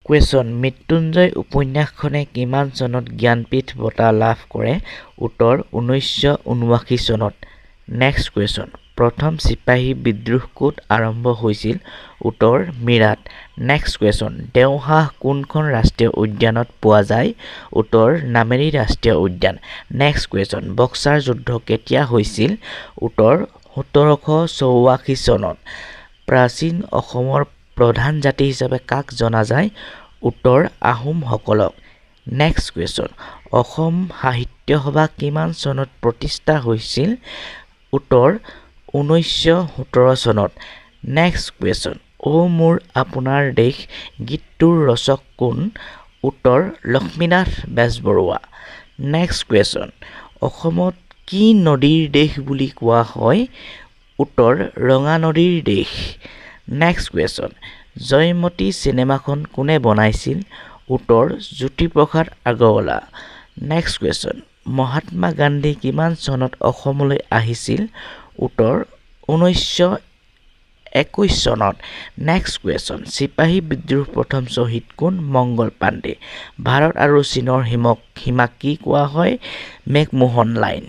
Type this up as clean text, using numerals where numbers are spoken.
question Mrityunjay উপন্যাসখনে কিমান চনত জ্ঞানপীঠ বঁটা লাভ কৰে উত্তৰ 1979 চনত নেক্সট কুৱেশ্যন প্ৰথম চিপাহী বিদ্ৰোহ ক'ত আৰম্ভ হৈছিল উত্তৰ মিৰাট নেক্সট কুৱেশ্যন দেওহাঁহ কোনখন ৰাষ্ট্ৰীয় উদ্যানত পোৱা যায় উত্তৰ নামেৰি ৰাষ্ট্ৰীয় উদ্যান নেক্সট কুৱেশ্যন বক্সাৰ যুদ্ধ কেতিয়া হৈছিল উত্তৰ 1784 চনত প্ৰাচীন অসমৰ প্ৰধান জাতি হিচাপে কাক জনা যায় উত্তৰ আহোমসকলক নেক্সট কুৱেশ্যন অসম সাহিত্য সভা কিমান চনত প্ৰতিষ্ঠা হৈছিল উত্তৰ 1917 চনত নেক্সট কুৱেশ্যন ও মোৰ আপোনাৰ দেশ গীতটোৰ ৰচক কোন উত্তৰ লক্ষ্মীনাথ বেজবৰুৱা নেক্সট কুৱেশ্যন অসমত কি নদীৰ দেশ বুলি কোৱা হয় উত্তৰ ৰঙা নদীৰ দেশ নেক্সট কুৱেশ্যন জয়মতী চিনেমাখন কোনে বনাইছিল উত্তৰ জ্যোতিপ্ৰসাদ আগৰৱালা নেক্সট কুৱেশ্যন মহাত্মা গান্ধী কিমান চনত অসমলৈ আহিছিল উত্তৰ 1921 চনত নেক্সট কুৱেশ্যন চিপাহী বিদ্ৰোহ প্ৰথম শ্বহীদ কোন মংগল পাণ্ডে ভাৰত আৰু চীনৰ সীমাক কি কোৱা হয় মেকমোহন লাইন